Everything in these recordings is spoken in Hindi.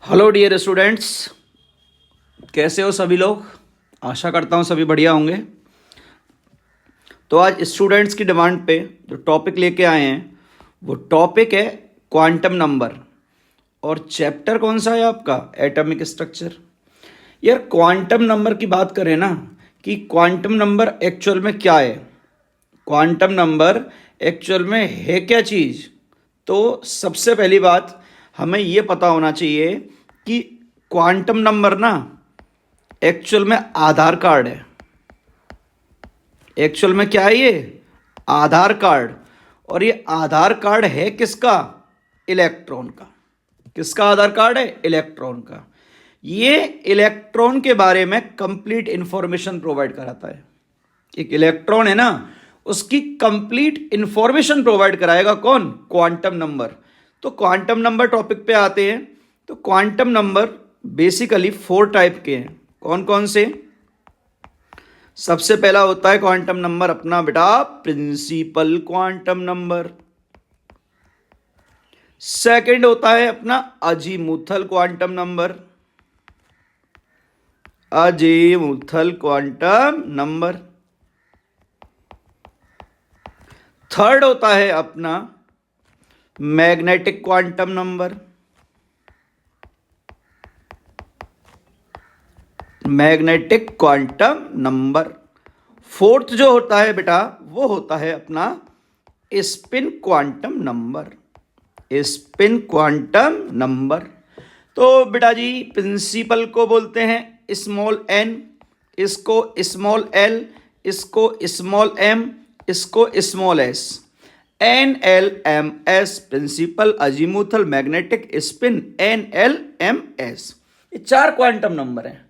हेलो डियर स्टूडेंट्स, कैसे हो सभी लोग। आशा करता हूँ सभी बढ़िया होंगे। तो आज स्टूडेंट्स की डिमांड पे जो टॉपिक लेके आए हैं वो टॉपिक है क्वांटम नंबर। और चैप्टर कौन सा है आपका? Atomic structure. यार क्वांटम नंबर की बात करें ना कि क्वांटम नंबर एक्चुअल में क्या है, क्वांटम नंबर एक्चुअल में है क्या चीज़। तो सबसे पहली बात हमें ये पता होना चाहिए कि क्वांटम नंबर ना एक्चुअल में आधार कार्ड है। एक्चुअल में क्या है ये? आधार कार्ड। और ये आधार कार्ड है किसका? इलेक्ट्रॉन का। किसका आधार कार्ड है? इलेक्ट्रॉन का। ये इलेक्ट्रॉन के बारे में कंप्लीट इंफॉर्मेशन प्रोवाइड कराता है। एक इलेक्ट्रॉन है ना, उसकी कंप्लीट इंफॉर्मेशन प्रोवाइड कराएगा कौन? Quantum number. तो क्वांटम नंबर टॉपिक पे आते हैं। तो क्वांटम नंबर बेसिकली 4 टाइप के हैं। कौन कौन से? सबसे पहला होता है क्वांटम नंबर अपना बेटा प्रिंसिपल क्वांटम नंबर। सेकंड होता है अपना azimuthal quantum number. Azimuthal quantum number. Third होता है अपना magnetic quantum number. Magnetic quantum number. Fourth जो होता है बेटा वो होता है अपना spin quantum number. Spin quantum number. तो बेटा जी प्रिंसिपल को बोलते हैं स्मॉल एन, इसको स्मॉल एल, इसको स्मॉल एम, इसको small S. N L M S principal, azimuthal, magnetic, spin, N L M S. ये 4 क्वांटम नंबर हैं।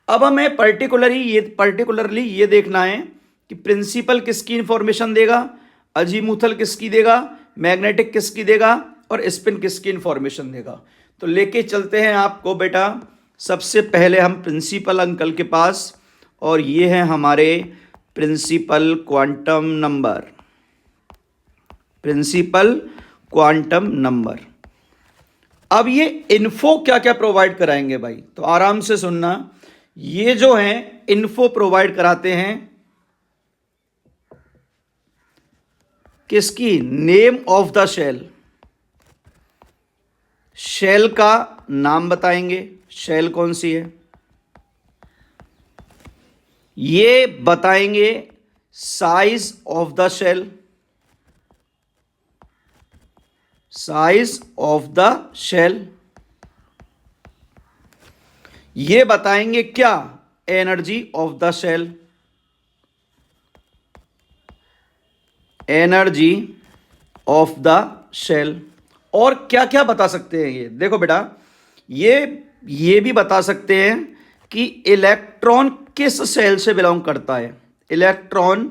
अब हमें पर्टिकुलरली ये देखना है कि प्रिंसिपल किसकी इंफॉर्मेशन देगा, अजीमुथल किसकी देगा, मैग्नेटिक किसकी देगा और स्पिन किसकी इंफॉर्मेशन देगा। तो लेके चलते हैं आपको बेटा सबसे पहले हम प्रिंसिपल अंकल के पास, और ये हैं हमारे principal quantum number. Principal quantum number. अब ये इन्फो क्या क्या प्रोवाइड कराएंगे भाई, तो आराम से सुनना। ये जो हैं इन्फो प्रोवाइड कराते हैं किसकी? Name of the shell. Shell का नाम बताएंगे, शेल कौन सी है ये बताएंगे। Size of the shell, size of the shell ये बताएंगे। क्या? Energy of the shell, energy of the shell. और क्या क्या बता सकते हैं ये देखो बेटा, ये भी बता सकते हैं कि इलेक्ट्रॉन किस शेल से बिलोंग करता है। Electron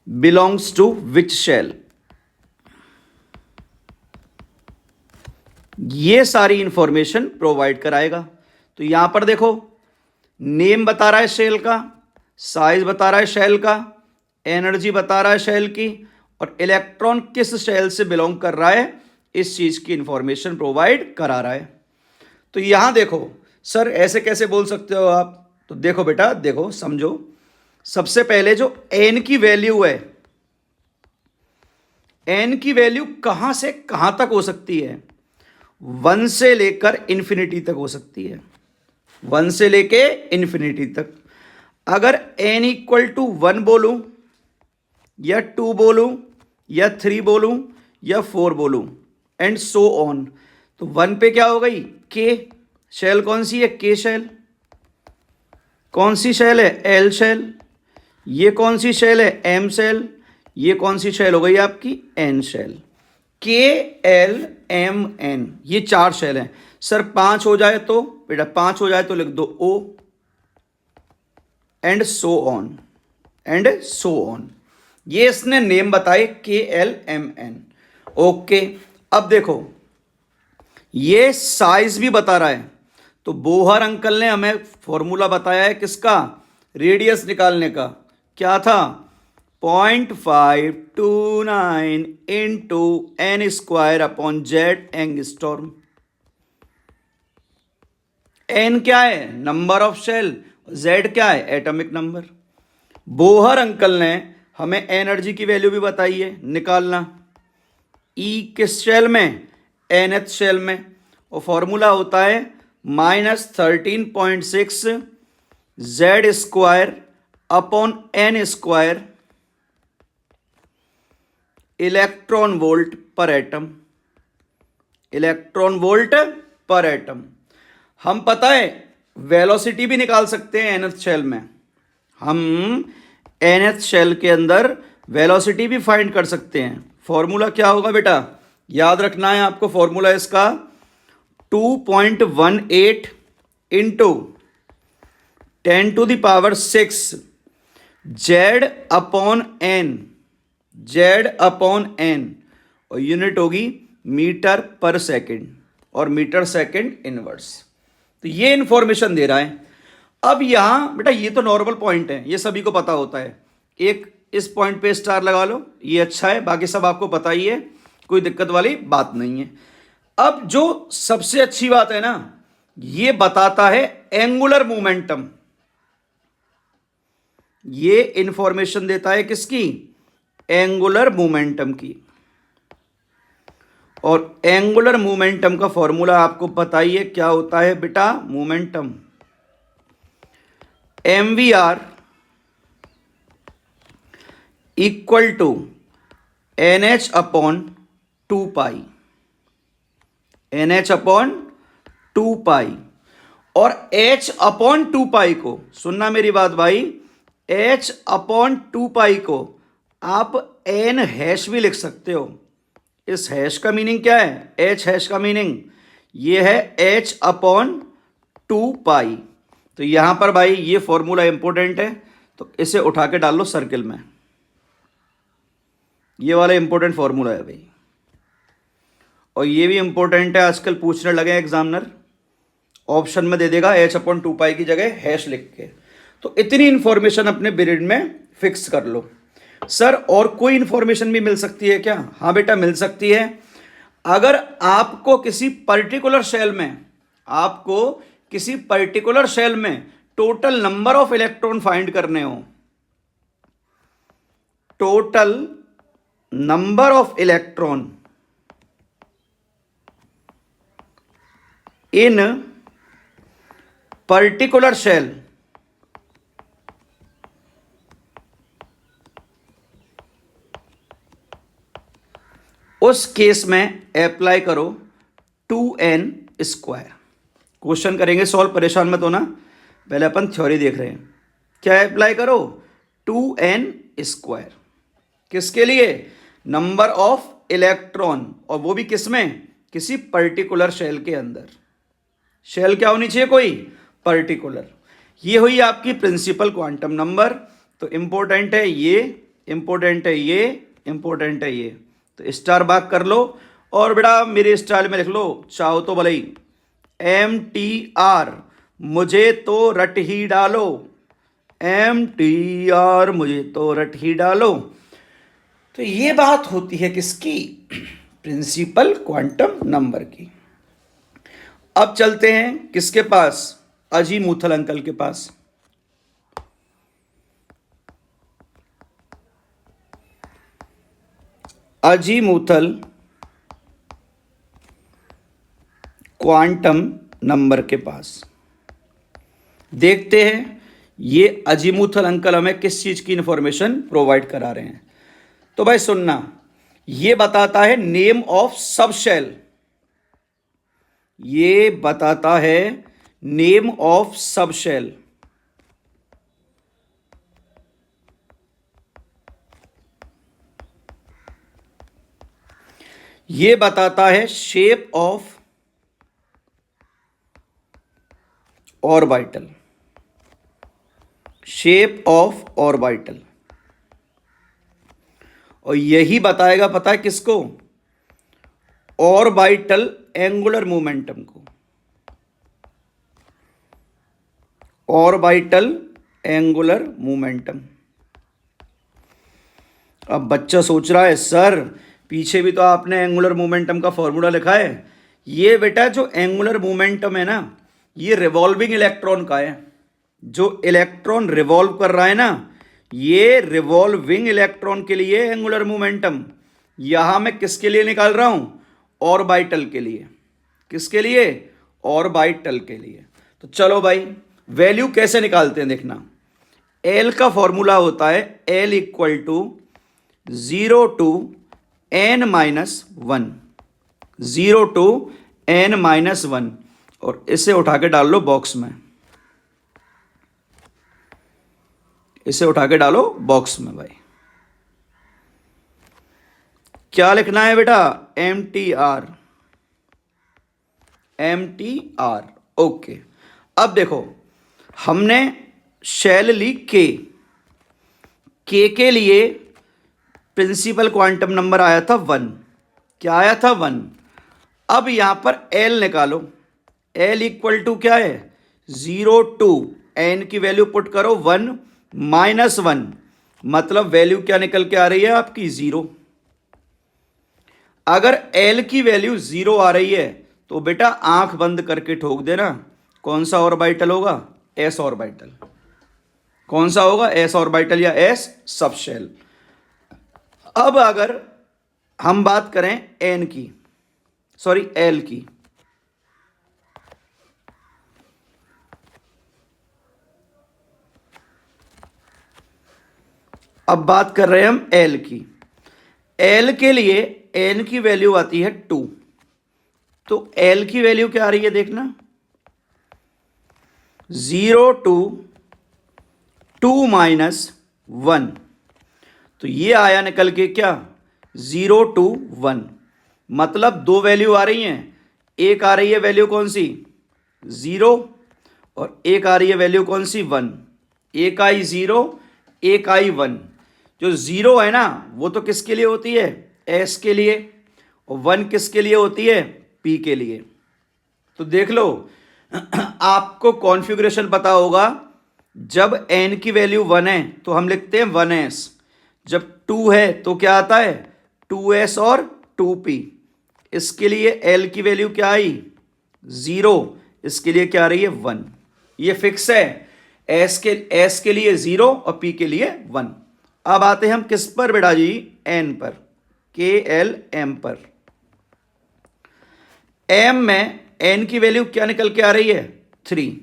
belongs to which shell. ये सारी इंफॉर्मेशन प्रोवाइड कराएगा। तो यहां पर देखो नेम बता रहा है शेल का, साइज बता रहा है शेल का, एनर्जी बता रहा है शेल की, और इलेक्ट्रॉन किस शेल से बिलोंग कर रहा है इस चीज की इंफॉर्मेशन प्रोवाइड करा रहा है। तो यहां देखो सर ऐसे कैसे बोल सकते हो आप, तो देखो बेटा देखो समझो। सबसे पहले जो एन की वैल्यू है, एन की वैल्यू कहां से कहां तक हो सकती है? 1 से लेकर इन्फिनिटी तक हो सकती है। 1 से लेके इन्फिनिटी तक। अगर n इक्वल टू 1 बोलूं या 2 बोलूं या 3 बोलूं या 4 बोलूं एंड सो ऑन, तो 1 पे क्या हो गई? के। शेल कौन सी है? K shell. कौन सी शेल है? L shell. ये कौन सी शेल है? M shell. ये कौन सी शेल हो गई आपकी? N shell. K L M N, ये 4 शेल हैं। सर 5 हो जाए तो बेटा 5 हो जाए तो लिख दो O, and so on, and so on. ये इसने नेम बताए के एल एम एन। ओके, अब देखो ये साइज भी बता रहा है। तो बोहर अंकल ने हमें फॉर्मूला बताया है किसका? रेडियस निकालने का। क्या था? 0.529 into N square upon Z angstrom. N क्या है, नंबर ऑफ शेल, जेड क्या है, एटॉमिक नंबर। बोहर अंकल ने हमें एनर्जी की वैल्यू भी बताई है, निकालना। ई किस शेल में, एनएथ शेल में, और फॉर्मूला होता है -13.6 Z square upon N square electron volt per atom. Electron volt per atom. हम पता है वेलोसिटी भी निकाल सकते हैं एनएथ शेल में। हम एनएथ शेल के अंदर वेलोसिटी भी फाइंड कर सकते हैं। फॉर्मूला क्या होगा बेटा, याद रखना है आपको फॉर्मूला इसका 2.18 into 10⁶ Z upon N, Z upon N, और यूनिट होगी मीटर पर सेकंड और मीटर सेकंड इनवर्स। तो ये इंफॉर्मेशन दे रहा है। अब यहां बेटा ये तो नॉर्मल पॉइंट है, ये सभी को पता होता है। एक इस पॉइंट पे स्टार लगा लो, ये अच्छा है, बाकी सब आपको पता ही है, कोई दिक्कत वाली बात नहीं है। अब जो सबसे अच्छी बात है ना, ये बताता है एंगुलर मोमेंटम। ये इंफॉर्मेशन देता है किसकी, एंगुलर मोमेंटम की। और एंगुलर मोमेंटम का फॉर्मूला आपको पता ही है, क्या होता है बेटा, momentum mvr equal to nh upon 2 pi, nh upon 2 pi. और h अपॉन 2 पाई को, सुनना मेरी बात भाई, h अपॉन 2 पाई को आप n हैश भी लिख सकते हो। इस हैश का मीनिंग क्या है, h हैश का मीनिंग ये है h अपॉन 2 पाई। तो यहां पर भाई ये फॉर्मूला इंपॉर्टेंट है, तो इसे उठा के डाल लो सर्किल में। ये वाला इंपॉर्टेंट फॉर्मूला है भाई, और ये भी इंपॉर्टेंट है, आजकल पूछने लगे एग्जामिनर, ऑप्शन में दे देगा h अपॉन 2 पाई की जगह हैश लिख के। तो इतनी इंफॉर्मेशन अपने पीरियड में फिक्स कर लो। सर और कोई इंफॉर्मेशन भी मिल सकती है क्या, हाँ बेटा मिल सकती है। अगर आपको किसी पर्टिकुलर शेल में, आपको किसी पर्टिकुलर शेल में total number of electron find करने हो, total number of electron in particular shell, उस केस में अप्लाई करो 2n स्क्वायर। क्वेश्चन करेंगे सॉल्व, परेशान मत होना, पहले अपन थ्योरी देख रहे हैं। क्या अप्लाई करो, 2n स्क्वायर। किसके लिए, नंबर ऑफ इलेक्ट्रॉन, और वो भी किस में, किसी पर्टिकुलर शेल के अंदर। शेल क्या होनी चाहिए, कोई पर्टिकुलर। ये हुई आपकी प्रिंसिपल क्वांटम नंबर। तो इंपॉर्टेंट है ये, इंपॉर्टेंट है ये, इंपॉर्टेंट है ये। तो स्टार मार्क कर लो, और बेटा मेरे स्टाइल में लिख लो, चाहो तो भले ही MTR मुझे तो रट ही डालो, MTR मुझे तो रट ही डालो। तो ये बात होती है किसकी, प्रिंसिपल क्वांटम नंबर की। अब चलते हैं किसके पास, अजीमुथल अंकल के पास। अजीमुथल क्वांटम नंबर के पास देखते हैं ये अजीमुथल अंकल हमें किस चीज की इंफॉर्मेशन प्रोवाइड करा रहे हैं। तो भाई सुनना, ये बताता है नेम ऑफ सब शेल, ये बताता है नेम ऑफ सब शेल। ये बताता है shape of orbital, shape of orbital. और यही बताएगा, पता है किसको, ऑर्बिटल एंगुलर मोमेंटम को, ऑर्बिटल एंगुलर मोमेंटम। अब बच्चा सोच रहा है सर पीछे भी तो आपने एंगुलर मोमेंटम का फॉर्मूला लिखा है। ये बेटा जो एंगुलर मोमेंटम है ना, ये रिवॉल्विंग इलेक्ट्रॉन का है, जो इलेक्ट्रॉन रिवॉल्व कर रहा है ना, ये रिवॉल्विंग इलेक्ट्रॉन के लिए एंगुलर मोमेंटम। यहां मैं किसके लिए निकाल रहा हूं? ऑर्बिटल के लिए। किसके लिए? ऑर्बिटल के लिए। तो चलो भाई, वैल्यू कैसे निकालते हैं देखना। एल का फॉर्मूला होता है L equal to 0 to n minus one, 0 to n minus one, और इसे उठा के डाल लो बॉक्स में, इसे उठा के डालो बॉक्स में भाई। क्या लिखना है बेटा? M T R, M T R. Okay, अब देखो, हमने शेल ली के लिए प्रिंसिपल क्वांटम नंबर आया था 1। क्या आया था? 1। अब यहां पर एल निकालो। एल इक्वल टू क्या है? 0 टू एन की वैल्यू पुट करो 1 माइनस 1, मतलब वैल्यू क्या निकल के आ रही है आपकी? 0। अगर एल की वैल्यू 0 आ रही है तो बेटा आंख बंद करके ठोक देना, कौन सा ऑर्बिटल होगा? S orbital. कौन सा होगा? एस ऑर्बिटल या एस सबशेल। अब अगर हम बात करें एन की, सॉरी एल की, अब बात कर रहे हैं हम एल की। एल के लिए एन की वैल्यू आती है 2, तो एल की वैल्यू क्या आ रही है देखना, 0 टू 2 माइनस 1, तो ये आया निकल के क्या? 0 टू 1, मतलब दो वैल्यू आ रही हैं। एक आ रही है वैल्यू कौन सी? 0, और एक आ रही है वैल्यू कौन सी? 1। एक आई 0, एक आई 1। जो 0 है ना, वो तो किसके लिए होती है? एस के लिए। और 1 किसके लिए होती है? पी के लिए। तो देख लो, आपको कॉन्फ़िगरेशन पता होगा, जब n की वैल्यू 1 है तो हम लिखते हैं 1s, जब 2 है तो क्या आता है? 2s और 2p। इसके लिए l की वैल्यू क्या आई? 0, इसके लिए क्या आ रही है? 1। ये फिक्स है, s के लिए 0 और p के लिए 1। अब आते हैं हम किस पर बेटा जी? n पर, KLM पर। m में n की वैल्यू क्या निकल के आ रही है? 3।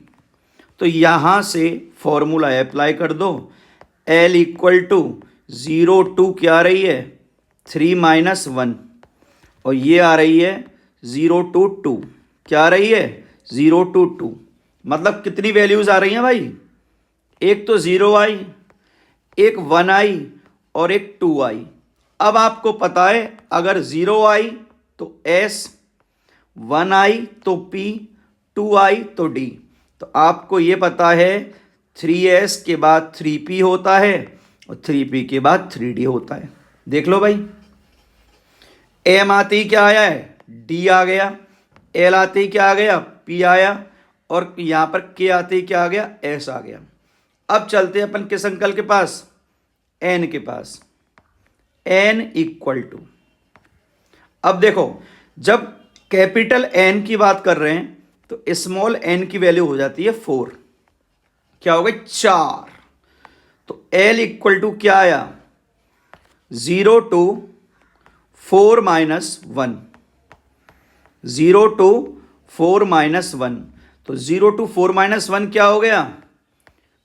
तो यहां से फॉर्मूला अप्लाई कर दो, L इक्वल टू 0 टू क्या आ रही है? 3 माइनस 1, और ये आ रही है 0 टू 2। क्या आ रही है? 0 टू 2। मतलब कितनी वैल्यूज आ रही हैं भाई? एक तो 0 आई, एक 1 आई, और एक 2 आई। अब आपको पता है, अगर 0 आई तो S, 1 आई तो P, 2 आई तो D। तो आपको ये पता है 3S के बाद 3P होता है, और 3P के बाद 3D होता है। देख लो भाई, M आते ही क्या आया है? D आ गया। L आते ही क्या आ गया? P आया। और यहां पर K आते ही क्या आ गया? S आ गया। अब चलते हैं अपन किस अंकल के पास? N के पास। N इक्वल टू, अब देखो, जब कैपिटल N की बात कर रहे हैं तो स्मॉल n की वैल्यू हो जाती है 4। क्या हो गई? 4। तो L इक्वल टू क्या आया? 0 टू 4 माइनस 1, 0 टू 4 माइनस 1। तो 0 टू 4 माइनस 1 क्या हो गया?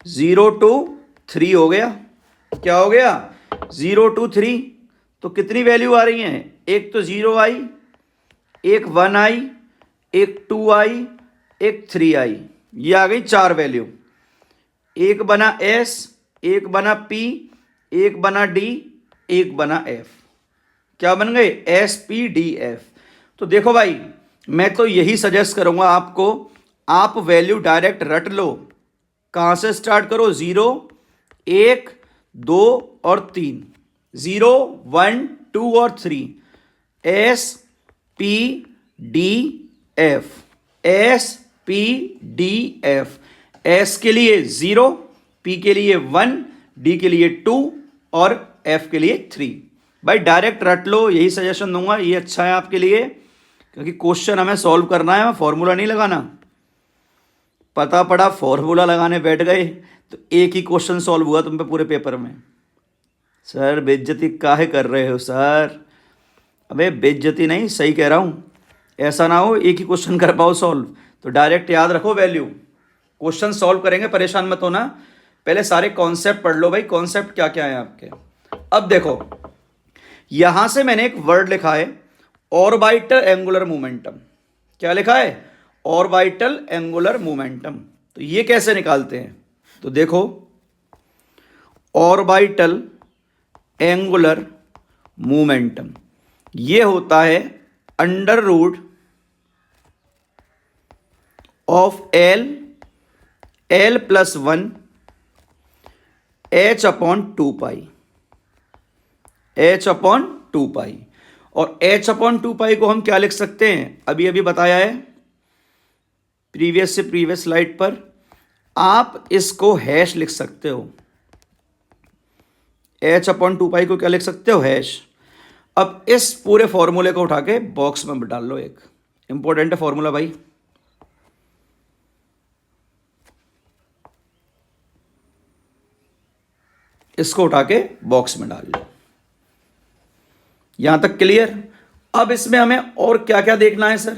0 टू 3 हो गया। क्या हो गया? 0 टू 3। तो कितनी वैल्यू आ रही है? एक तो 0 आई, एक 1 आई, एक 2 आई, एक 3 आई। ये आ गई 4 वैल्यू। एक बना S, एक बना P, एक बना D, एक बना F। क्या बन गए? SPDF। तो देखो भाई, मैं तो यही सजेस्ट करूंगा आपको, आप वैल्यू डायरेक्ट रट लो। कहां से स्टार्ट करो? 0, 1, 2 और 3। 0, 1, 2 और 3। S P D F, S P D F। S के लिए 0, P के लिए 1, D के लिए 2 और F के लिए 3। भाई डायरेक्ट रट लो, यही सजेशन दूंगा, ये अच्छा है आपके लिए, क्योंकि क्वेश्चन हमें सॉल्व करना है, फॉर्मूला नहीं लगाना। पता पड़ा फॉर्मूला लगाने बैठ गए तो एक ही क्वेश्चन सॉल्व हुआ तुम पे पूरे पेपर में। सर बेइज्जती काहे कर रहे हो सर? अबे बेइज्जती नहीं, सही कह रहा हूँ। ऐसा ना हो एक ही क्वेश्चन कर पाओ सॉल्व, तो डायरेक्ट याद रखो वैल्यू। क्वेश्चन सॉल्व करेंगे, परेशान मत होना, पहले सारे कॉन्सेप्ट पढ़ लो भाई, कॉन्सेप्ट क्या क्या है आपके। अब देखो यहां से मैंने एक वर्ड लिखा है ऑर्बिटल एंगुलर मोमेंटम। क्या लिखा है? Orbital angular momentum. तो ये कैसे निकालते हैं? तो देखो ऑर्बिटल एंगुलर मोमेंटम ये होता है under root of L plus 1 H upon 2 pi, H upon 2 pi. और एच अपॉन 2 पाई को हम क्या लिख सकते हैं? अभी अभी बताया है प्रीवियस से प्रीवियस स्लाइड पर। आप इसको हैश लिख सकते हो। एच अपॉन 2 पाई को क्या लिख सकते हो? हैश। अब इस पूरे फॉर्मूले को उठा के बॉक्स में डाल लो। एक इंपॉर्टेंट है फॉर्मूला भाई। इसको उठा के बॉक्स में डाल लो। यहां तक क्लियर? अब इसमें हमें और क्या क्या देखना है सर?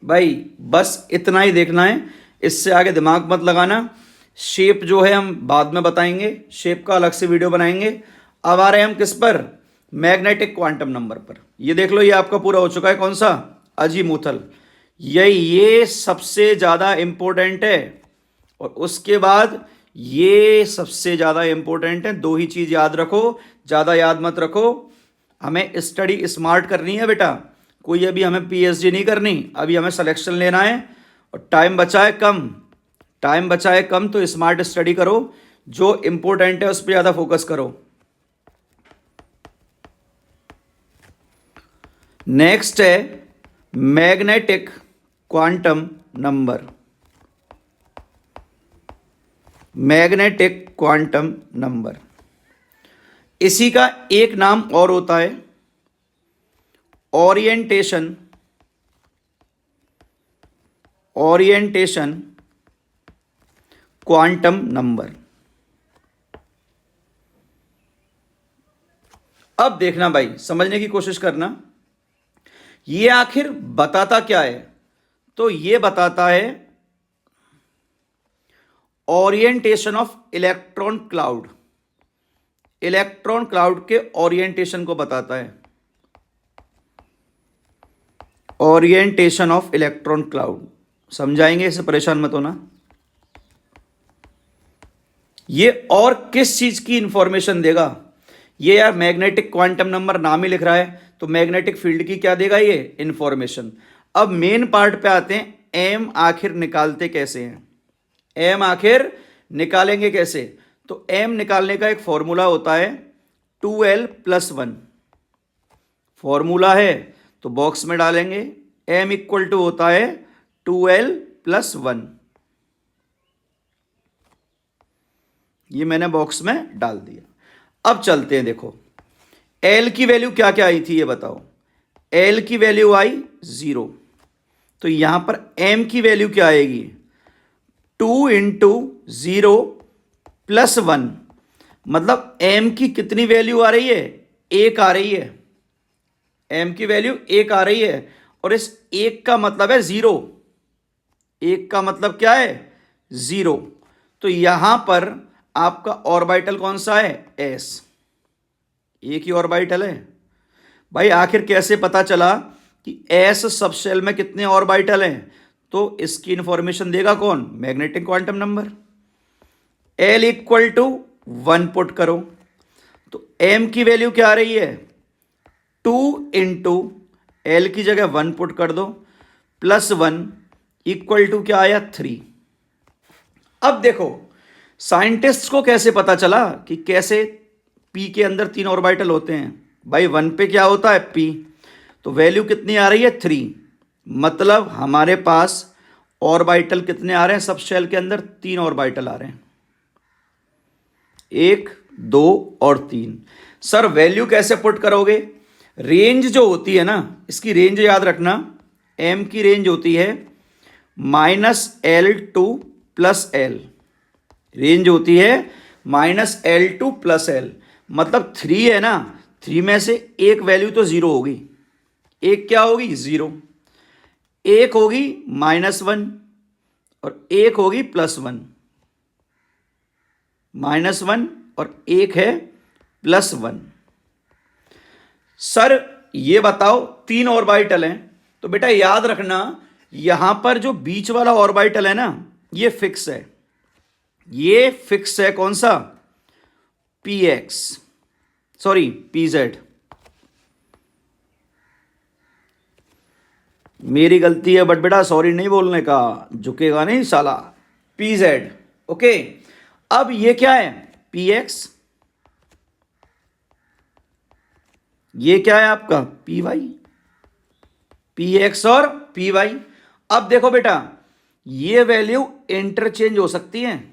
भाई बस इतना ही देखना है, इससे आगे दिमाग मत लगाना। शेप जो है हम बाद में बताएंगे, शेप का अलग से वीडियो बनाएंगे। अब आ रहे हैं हम किस पर? मैग्नेटिक क्वांटम नंबर पर। ये देख लो, ये आपका पूरा हो चुका है। कौन सा? अजीमुथल। ये सबसे ज़्यादा इंपॉर्टेंट है। और उसके बाद ये सबसे ज़्यादा इंपॉर्टेंट है। दो ही चीज़ याद रखो, ज़्यादा याद मत रखो। हमें स्टडी स्मार्ट करनी है बेटा, कोई अभी हमें पीएचडी नहीं करनी, अभी हमें सिलेक्शन लेना है। और टाइम बचा है कम, टाइम बचा है कम, तो स्मार्ट स्टडी करो। जो इंपॉर्टेंट है उस पर ज़्यादा फोकस करो। नेक्स्ट है magnetic quantum number. Magnetic quantum number, इसी का एक नाम और होता है ओरिएंटेशन, ओरिएंटेशन क्वांटम नंबर। अब देखना भाई, समझने की कोशिश करना, ये आखिर बताता क्या है? तो ये बताता है orientation of electron cloud. Electron cloud के ओरिएंटेशन को बताता है। ओरिएंटेशन ऑफ इलेक्ट्रॉन क्लाउड समझाएंगे, इसे परेशान मत होना। ये और किस चीज की इंफॉर्मेशन देगा? ये यार मैग्नेटिक क्वांटम नंबर नाम ही लिख रहा है, तो मैग्नेटिक फील्ड की क्या देगा? ये इंफॉर्मेशन। अब मेन पार्ट पे आते हैं, एम आखिर निकालते कैसे हैं? एम आखिर निकालेंगे कैसे? तो एम निकालने का एक फॉर्मूला होता है 2l+1। फॉर्मूला है तो बॉक्स में डालेंगे। एम इक्वल टू होता है 2l+1। ये मैंने बॉक्स में डाल दिया। अब चलते हैं, देखो एल की वैल्यू क्या क्या आई थी ये बताओ। एल की वैल्यू आई 0, तो यहां पर एम की वैल्यू क्या आएगी? 2 इंटू 0+1, मतलब एम की कितनी वैल्यू आ रही है? 1 आ रही है। एम की वैल्यू 1 आ रही है, और इस 1 का मतलब है 0। 1 का मतलब क्या है? 0। तो यहां पर आपका ऑर्बिटल कौन सा है? एस। एक ही ऑर्बिटल है भाई। आखिर कैसे पता चला कि एस सब शेल में कितने ऑर्बिटल हैं? तो इसकी इंफॉर्मेशन देगा कौन? Magnetic quantum number. L equal to 1 put करो, तो एम की वैल्यू क्या आ रही है? 2 इंटू एल की जगह 1 पुट कर दो, +1 इक्वल टू क्या आया? 3। अब देखो साइंटिस्ट को कैसे पता चला कि कैसे पी के अंदर 3 ऑर्बिटल होते हैं? भाई 1 पे क्या होता है? पी। तो वैल्यू कितनी आ रही है? 3। मतलब हमारे पास ऑर्बिटल कितने आ रहे हैं? सब शेल के अंदर 3 ऑर्बिटल आ रहे हैं, 1, 2 और 3। सर वैल्यू कैसे पुट करोगे? रेंज जो होती है ना, इसकी रेंज याद रखना। एम की रेंज होती है -L2 + L, रेंज होती है -L2 + L, मतलब 3 है ना, 3 में से एक वैल्यू तो जीरो होगी, एक क्या होगी, जीरो, एक होगी -1 और एक होगी +1, -1 और एक है +1। सर ये बताओ, 3 ऑर्बिटल हैं, तो बेटा याद रखना यहां पर जो बीच वाला ऑर्बिटल है ना, ये फिक्स है, ये फिक्स है, कौन सा, px, सॉरी pz, मेरी गलती है, बट बेटा सॉरी नहीं बोलने का, झुकेगा नहीं साला, pz। ओके, अब ये क्या है, px, ये क्या है आपका py, px और py। अब देखो बेटा, ये वैल्यू इंटरचेंज हो सकती है,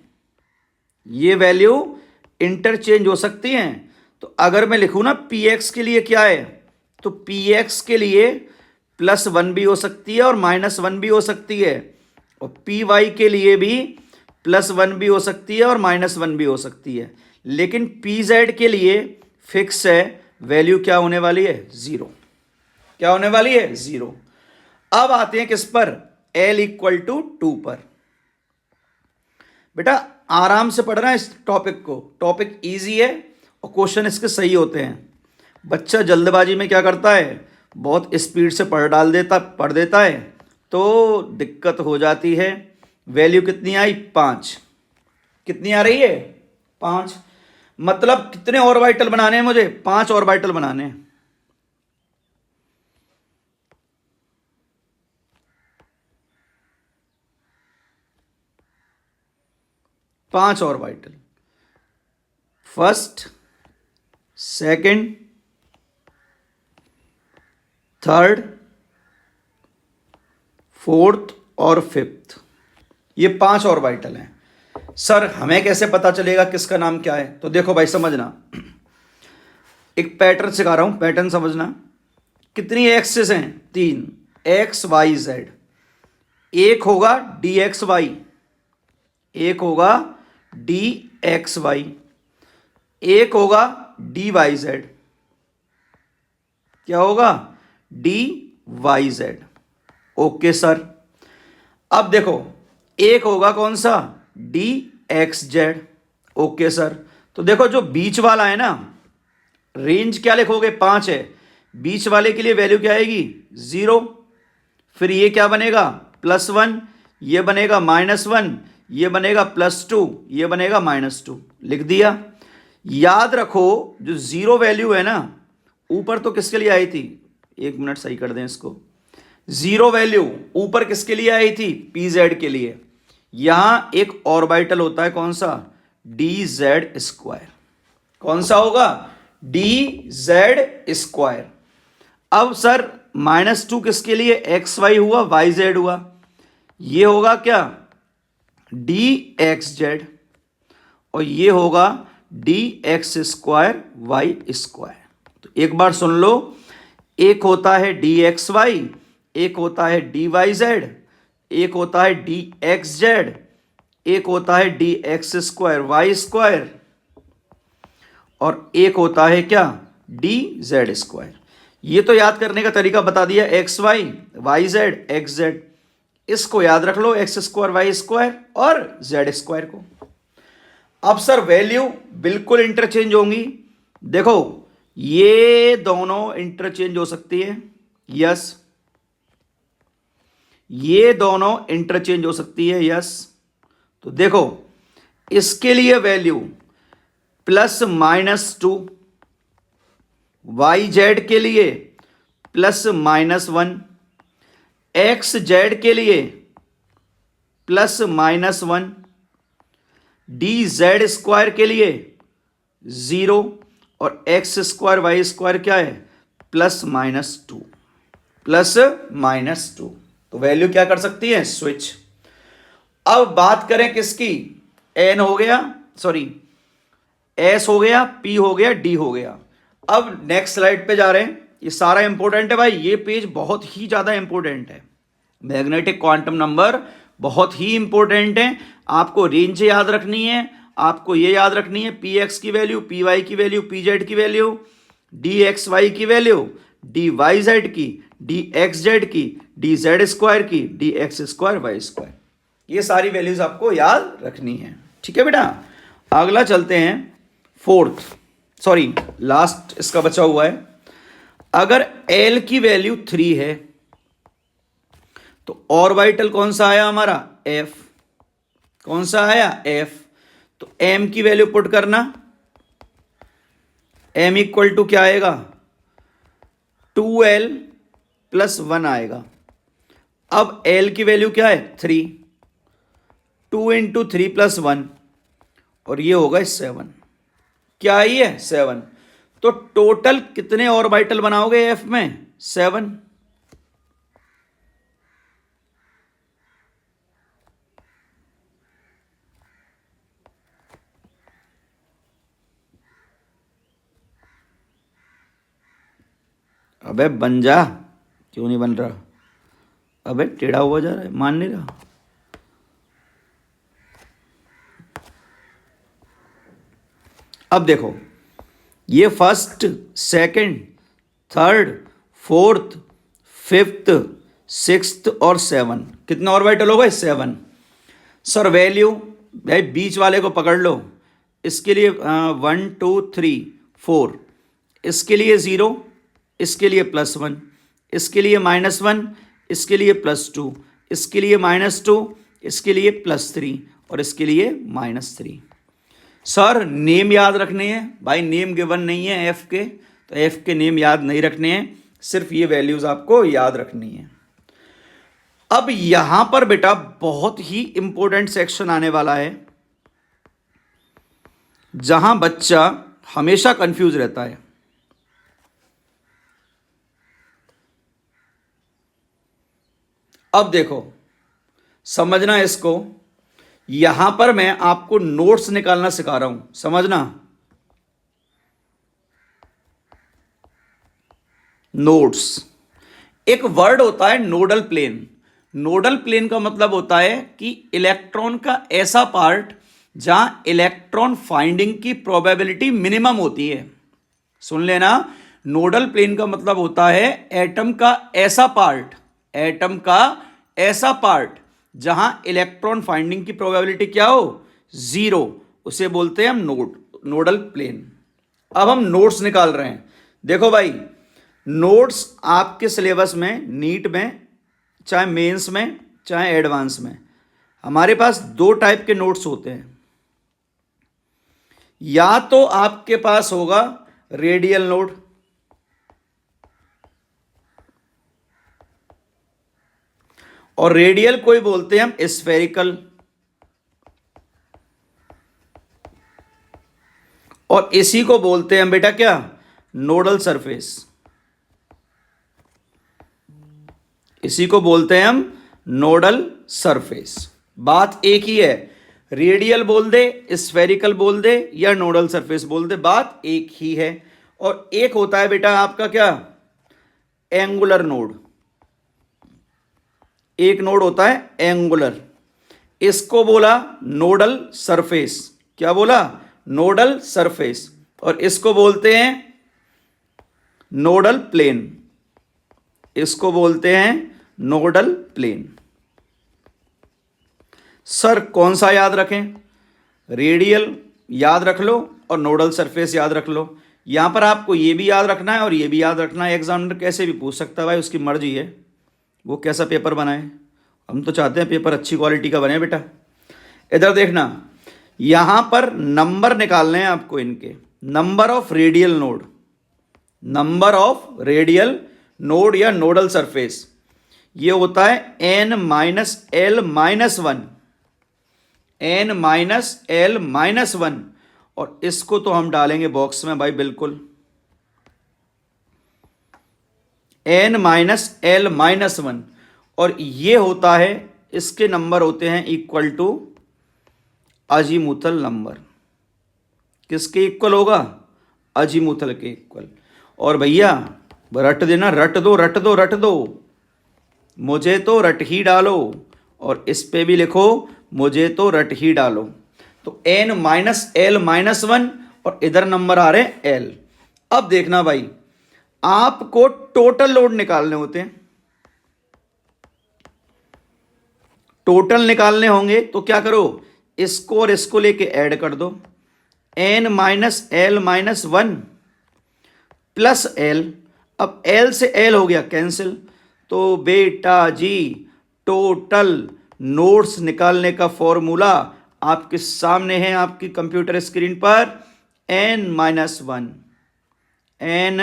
ये वैल्यू इंटरचेंज हो सकती हैं। तो अगर मैं लिखूं ना px के लिए क्या है, तो px के लिए +1 भी हो सकती है और -1 भी हो सकती है, और py के लिए भी +1 भी हो सकती है और -1 भी हो सकती है, लेकिन pz के लिए फिक्स है, वैल्यू क्या होने वाली है, जीरो, क्या होने वाली है, जीरो। अब आते हैं किस पर, l = 2 पर। बेटा आराम से पढ़ना इस टॉपिक को, टॉपिक इजी है और क्वेश्चन इसके सही होते हैं। बच्चा जल्दबाजी में क्या करता है, बहुत स्पीड से पढ़ देता है, तो दिक्कत हो जाती है। वैल्यू कितनी आई, 5, कितनी आ रही है, 5, मतलब कितने ऑर्बिटल बनाने हैं मुझे, 5 ऑर्बिटल बनाने हैं। पांच orbital, first, second, third, fourth और फिफ्थ, ये 5 ऑर्बिटल हैं। सर हमें कैसे पता चलेगा किसका नाम क्या है, तो देखो भाई समझना, एक पैटर्न सिखा रहा हूं, पैटर्न समझना। कितनी एक्सिस हैं, 3, x y z, एक होगा dxy, एक होगा dxy, एक होगा dyz, क्या होगा, dyz। ओके सर, अब देखो एक होगा कौन सा, dxz। ओके सर, तो देखो जो बीच वाला है ना, रेंज क्या लिखोगे, 5 है, बीच वाले के लिए वैल्यू क्या आएगी, 0, फिर ये क्या बनेगा, +1, ये बनेगा -1, ये बनेगा +2, ये बनेगा -2, लिख दिया। याद रखो जो 0 वैल्यू है ना, ऊपर तो किसके लिए आई थी, 1 मिनट सही कर दें इसको, 0 वैल्यू ऊपर किसके लिए आई थी, pz के लिए। यहां एक ऑर्बिटल होता है कौन सा, dz², कौन सा होगा, dz²। अब सर -2 किसके लिए, xy हुआ, yz हुआ, ये होगा क्या, dxz, और ये होगा dx² y²। तो एक बार सुन लो, एक होता है dxy, एक होता है dyz, एक होता है dxz, एक होता है dx² y², और एक होता है क्या, dz²। ये तो याद करने का तरीका बता दिया, xy yz xz, इसको याद रख लो, x² y² और z² को। अब सर वैल्यू बिल्कुल इंटरचेंज होंगी, देखो ये दोनों इंटरचेंज हो सकती है, यस, ये दोनों इंटरचेंज हो सकती है, यस। तो देखो इसके लिए वैल्यू +-2, yz के लिए +-1, xz के लिए +-1, dz² के लिए 0, और x² y² क्या है, +-2, +-2। तो वैल्यू क्या कर सकती है, स्विच। अब बात करें किसकी, n हो गया, सॉरी s हो गया, p हो गया, d हो गया। अब नेक्स्ट स्लाइड पे जा रहे हैं, ये सारा इंपॉर्टेंट है भाई, ये पेज बहुत ही ज्यादा इंपॉर्टेंट है, मैग्नेटिक क्वांटम नंबर बहुत ही इंपॉर्टेंट है। आपको रेंज याद रखनी है, आपको ये याद रखनी है पी एक्स की वैल्यू, पी वाई की वैल्यू, पी जेड की वैल्यू, डी एक्स वाई की वैल्यू, डी वाई जेड की, डी एक्स जेड की, डी जेड स्क्वायर की, D X square Y square, ये सारी वैल्यूज आपको याद रखनी है। ठीक है बेटा, अगला चलते हैं फोर्थ, सॉरी लास्ट इसका बचा हुआ है। अगर एल की वैल्यू 3 है तो ऑर्बिटल कौन सा आया हमारा, एफ। कौन सा आया, एफ। तो एम की वैल्यू पुट करना, एम इक्वल टू क्या आएगा, 2l + 1 आएगा। अब l की वैल्यू क्या है, 3, 2 × 3 + 1, और ये होगा 7। क्या है ये, 7। तो टोटल कितने ऑर्बिटल बनाओगे एफ में, 7। अबे बन जा, क्यों नहीं बन रहा, अबे टेढ़ा हुआ जा रहा है, मान नहीं रहा। अब देखो, ये first, second, third, fourth, fifth, sixth और 7, कितने ऑर्बिटल हो गए, 7। सर वैल्यू, भाई बीच वाले को पकड़ लो, इसके लिए 1 2 3 4, इसके लिए 0, इसके लिए +1, इसके लिए -1, इसके लिए +2, इसके लिए -2, इसके लिए +3 और इसके लिए -3। सर नेम याद रखने हैं, भाई नेम गिवन नहीं है एफ के, तो एफ के नेम याद नहीं रखने हैं, सिर्फ ये वैल्यूज आपको याद रखनी है। अब यहां पर बेटा बहुत ही इंपॉर्टेंट सेक्शन आने वाला है, जहां बच्चा हमेशा कंफ्यूज रहता है। अब देखो, समझना इसको, यहां पर मैं आपको नोट्स निकालना सिखा रहा हूं, समझना। नोट्स, एक वर्ड होता है नोडल प्लेन। नोडल प्लेन का मतलब होता है कि इलेक्ट्रॉन का ऐसा पार्ट जहां इलेक्ट्रॉन फाइंडिंग की प्रोबेबिलिटी मिनिमम होती है। सुन लेना, नोडल प्लेन का मतलब होता है एटम का ऐसा पार्ट, एटम का ऐसा पार्ट जहां इलेक्ट्रॉन फाइंडिंग की प्रोबेबिलिटी क्या हो, 0, उसे बोलते हैं हम नोडल प्लेन। अब हम नोट्स निकाल रहे हैं। देखो भाई, नोट्स आपके सिलेबस में, नीट में, चाहे मेंस में, चाहे एडवांस में, हमारे पास 2 टाइप के नोट्स होते हैं। या तो आपके पास होगा रेडियल नोड, और रेडियल कोई बोलते हैं हम स्फेरिकल, और इसी को बोलते हैं हम बेटा क्या, नोडल सरफेस। इसी को बोलते हैं हम नोडल सरफेस। बात एक ही है, रेडियल बोल दे, स्फेरिकल बोल दे या नोडल सरफेस बोल दे, बात एक ही है। और एक होता है बेटा आपका क्या, एंगुलर नोड। एक नोड होता है एंगुलर, इसको बोला नोडल सरफेस। क्या बोला, नोडल सरफेस। और इसको बोलते हैं नोडल प्लेन, इसको बोलते हैं नोडल प्लेन। सर कौन सा याद रखें, रेडियल याद रख लो और नोडल सरफेस याद रख लो। यहां पर आपको ये भी याद रखना है और ये भी याद रखना है। एग्जामिनर कैसे भी पूछ सकता है भाई, उसकी मर्जी है वो कैसा पेपर बनाए। हम तो चाहते हैं पेपर अच्छी क्वालिटी का बने बेटा। इधर देखना, यहां पर नंबर निकालने हैं आपको इनके, number of radial node, number of radial node या नोडल सरफेस, ये होता है n - l - 1, n - l - 1। और इसको तो हम डालेंगे बॉक्स में भाई, बिल्कुल n - l - 1। और ये होता है, इसके नंबर होते हैं इक्वल टू अजीमुथल नंबर। किसके इक्वल होगा, अजीमुथल के इक्वल। और भैया रट देना, रट दो रट दो रट दो, मुझे तो रट ही डालो, और इस पे भी लिखो मुझे तो रट ही डालो। तो n minus L minus one, और इधर नंबर आ रहे हैं एल। अब देखना भाई, आपको टोटल लोड निकालने होते हैं, टोटल निकालने होंगे तो क्या करो, इसको और इसको लेके ऐड कर दो, n minus L minus one plus L. अब एल से एल हो गया कैंसिल, तो बेटा जी टोटल नोट्स निकालने का फॉर्मूला आपके सामने है, आपकी कंप्यूटर स्क्रीन पर, n minus one, n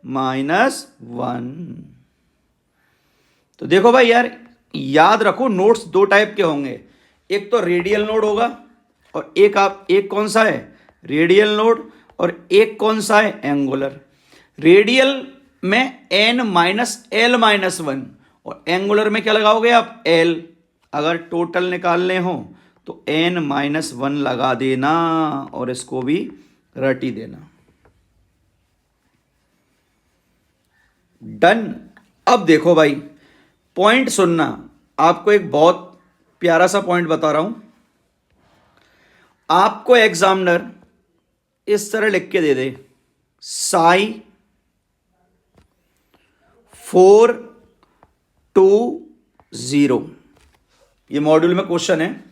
minus one. तो देखो भाई यार, याद रखो नोट्स दो टाइप के होंगे, एक तो रेडियल नोड होगा, और एक कौन सा है, रेडियल नोड, और एक कौन सा है, एंगुलर। रेडियल में n minus L minus one, और एंगुलर में क्या लगाओगे आप, l। अगर टोटल निकालने हो तो n माइनस वन लगा देना, और इसको भी रट ही देना। डन। अब देखो भाई, पॉइंट सुनना, आपको एक बहुत प्यारा सा पॉइंट बता रहा हूं। आपको एग्जामिनर इस तरह लिख के दे दे, साई 420, ये मॉड्यूल में क्वेश्चन है,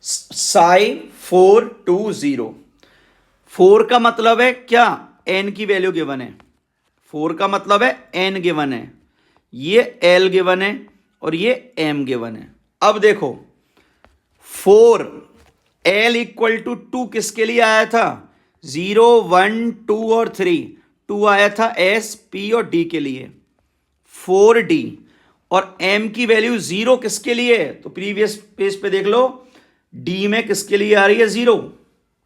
साई 420। 4 का मतलब है क्या, n की वैल्यू गिवन है, 4 का मतलब है n गिवन है, ये l गिवन है, और ये m गिवन है। अब देखो 4 l इक्वल टू 2 किसके लिए आया था, 0 1 2 और 3, 2 आया था s p और d के लिए, 4d, और m की वैल्यू 0 किसके लिए है, तो प्रीवियस पेज पे देख लो, d में किसके लिए आ रही है 0,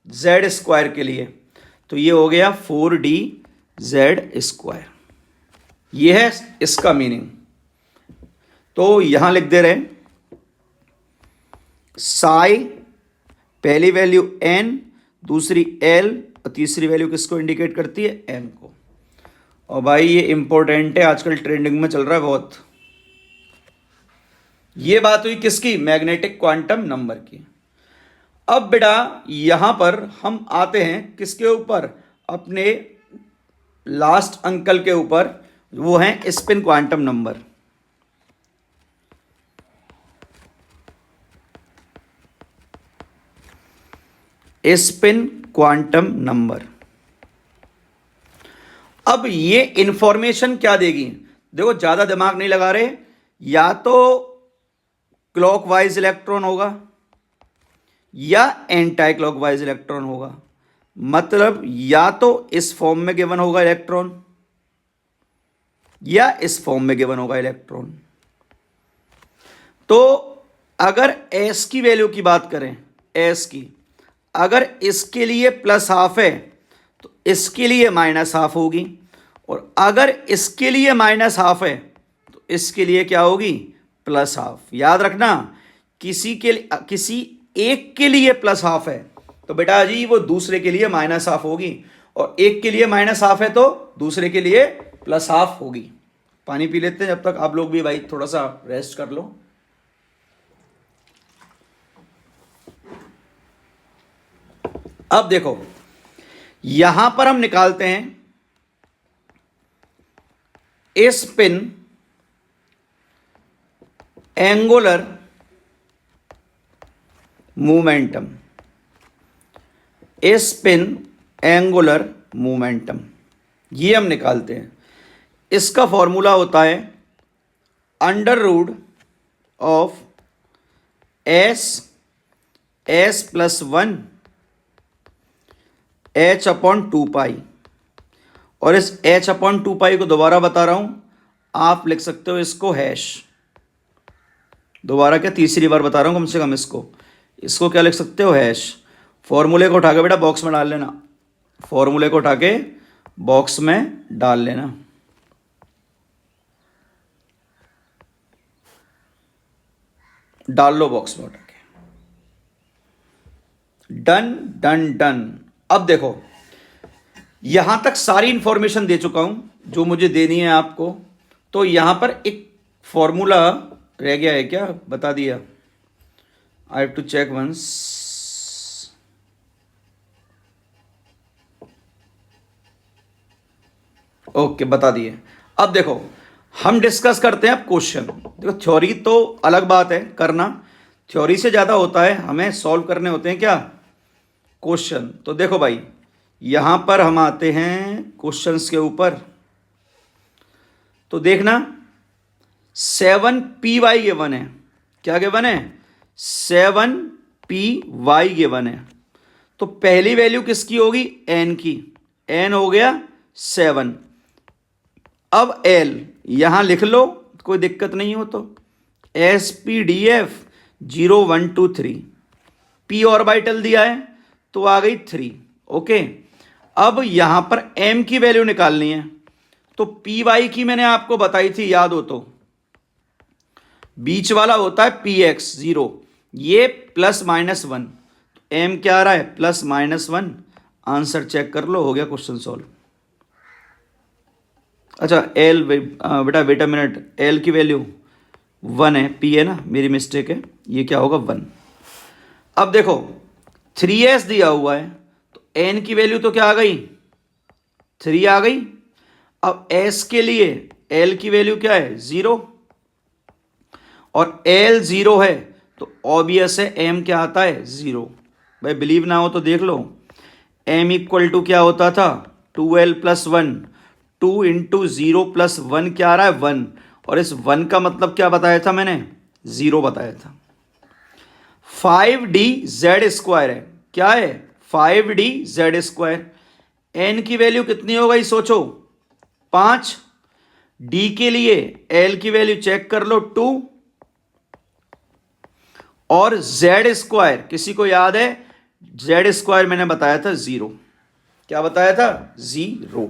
z स्क्वायर के लिए। तो ये हो गया 4d z स्क्वायर, ये है इसका मीनिंग। तो यहां लिख दे रहे, साई पहली वैल्यू n, दूसरी l, और तीसरी वैल्यू किसको इंडिकेट करती है, m को। और भाई ये इंपॉर्टेंट है, आजकल ट्रेंडिंग में चल रहा है बहुत। ये बात हुई किसकी, मैग्नेटिक क्वांटम नंबर की। अब बेटा यहां पर हम आते हैं किसके ऊपर, अपने लास्ट अंकल के ऊपर, वो है spin quantum number. Spin quantum number. अब ये इंफॉर्मेशन क्या देगी, देखो ज्यादा दिमाग नहीं लगा रहे, या तो क्लॉकवाइज इलेक्ट्रॉन होगा या एंटी क्लॉकवाइज इलेक्ट्रॉन होगा, मतलब या तो इस फॉर्म में गिवन होगा इलेक्ट्रॉन, या इस फॉर्म में गिवन होगा इलेक्ट्रॉन। तो अगर s की वैल्यू की बात करें, s की, अगर इसके लिए प्लस हाफ है तो इसके लिए माइनस हाफ होगी, और अगर इसके लिए माइनस हाफ है तो इसके लिए क्या होगी, प्लस हाफ। याद रखना, किसी एक के लिए प्लस हाफ है तो बेटा जी वो दूसरे के लिए माइनस हाफ होगी, और एक के लिए माइनस हाफ है तो दूसरे के लिए प्लस हाफ होगी। पानी पी लेते हैं जब तक, आप लोग भी भाई थोड़ा सा रेस्ट कर लो। अब देखो यहां पर हम निकालते हैं spin angular momentum, spin angular momentum, ये हम निकालते हैं। इसका फॉर्मूला होता है under root of S plus one h upon 2 pi, और इस h अपॉन 2 पाई को दोबारा बता रहा हूं, आप लिख सकते हो इसको हैश, दोबारा क्या तीसरी बार बता रहा हूं कम से कम, इसको क्या लिख सकते हो, हैश। फॉर्मूले को उठा के बेटा बॉक्स में डाल लेना, फॉर्मूले को उठा के बॉक्स में डाल लेना। डाल लो बॉक्स में उठा के, डन डन डन। अब देखो यहां तक सारी इंफॉर्मेशन दे चुका हूं जो मुझे देनी है आपको। तो यहां पर एक फॉर्मूला रह गया है क्या, बता दिया? I have to check once. Okay, बता दिए। अब देखो हम डिस्कस करते हैं अब क्वेश्चन। देखो थ्योरी तो अलग बात है करना, थ्योरी से ज़्यादा होता है हमें सॉल्व करने होते हैं क्या, क्वेश्चन। तो देखो भाई यहां पर हम आते हैं क्वेश्चंस के ऊपर। तो देखना 7py गिवन है। क्या गिवन है? 7py गिवन है। तो पहली वैल्यू किसकी होगी? n की। n हो गया 7। अब l यहां लिख लो, कोई दिक्कत नहीं हो तो। SPDF 0123 p ऑर्बिटल दिया है तो आ गई 3। ओके, अब यहां पर m की वैल्यू निकालनी है। तो py की मैंने आपको बताई थी, याद हो तो, बीच वाला होता है px 0, ये +-1। m क्या आ रहा है? +-1। आंसर चेक कर लो, हो गया क्वेश्चन सॉल्व। अच्छा l बेटा मिनट, l की वैल्यू 1 है, p है ना, मेरी मिस्टेक है, ये क्या होगा 1। अब देखो 3s दिया हुआ है तो n की वैल्यू तो क्या आ गई? 3 आ गई। अब s के लिए l की वैल्यू क्या है? 0, और l 0 है तो ऑब्वियस है m क्या आता है? 0। भाई बिलीव ना हो तो देख लो, m इक्वल टू क्या होता था? 2l + 1। 2 इंटू 0 + 1 क्या आ रहा है? 1। और इस 1 का मतलब क्या बताया था मैंने? 0 बताया था। 5dz² है। क्या है? 5dz²। n की वैल्यू कितनी हो गई सोचो? 5। d के लिए l की वैल्यू चेक कर लो 2, और z² किसी को याद है? z² मैंने बताया था 0। क्या बताया था? 0।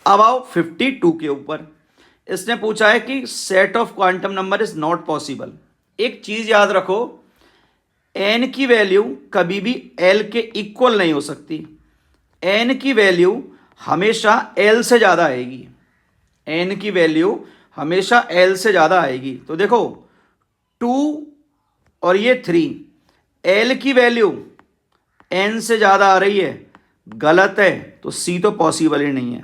अब आओ 52 के ऊपर। इसने पूछा है कि set of quantum number is not possible. एक चीज याद रखो, n की वैल्यू कभी भी l के इक्वल नहीं हो सकती। n की वैल्यू हमेशा l से ज्यादा आएगी। n की वैल्यू हमेशा l से ज्यादा आएगी। तो देखो 2 और ये 3, l की वैल्यू n से ज्यादा आ रही है, गलत है। तो c तो पॉसिबल ही नहीं है।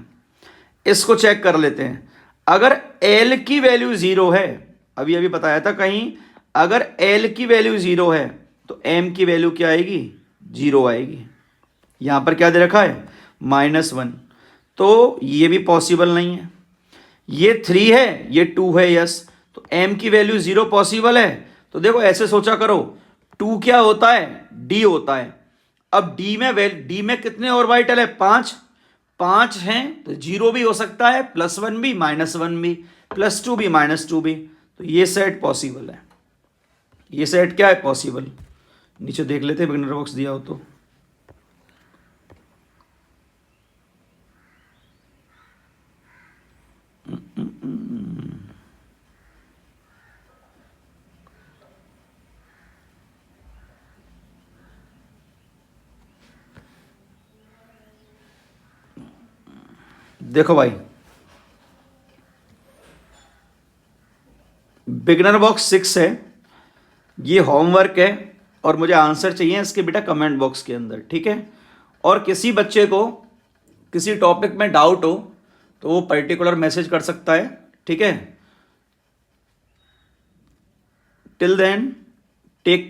इसको चेक कर लेते हैं। अगर l की वैल्यू 0 है, अभी अभी बताया था कहीं, अगर l की वैल्यू 0 है तो m की वैल्यू क्या आएगी? 0 आएगी। यहां पर क्या दे रखा है? -1। तो ये भी पॉसिबल नहीं है। ये 3 है, ये 2 है, यस। तो m की वैल्यू 0 पॉसिबल है। तो देखो ऐसे सोचा करो, 2 क्या होता है? d होता है। अब d में कितने ऑर्बिटल है? 5। 5 हैं तो 0 भी हो सकता है, +1 भी, -1 भी, +2 भी, -2 भी। तो ये सेट पॉसिबल है। ये सेट क्या है? पॉसिबल। नीचे देख लेते हैं बिगिनर बॉक्स दिया हो तो। देखो भाई बिगिनर बॉक्स 6 है, ये होमवर्क है, और मुझे आंसर चाहिए इसके बेटा कमेंट बॉक्स के अंदर, ठीक है। और किसी बच्चे को किसी टॉपिक में डाउट हो तो वो पर्टिकुलर मैसेज कर सकता है, ठीक है। Till then take care.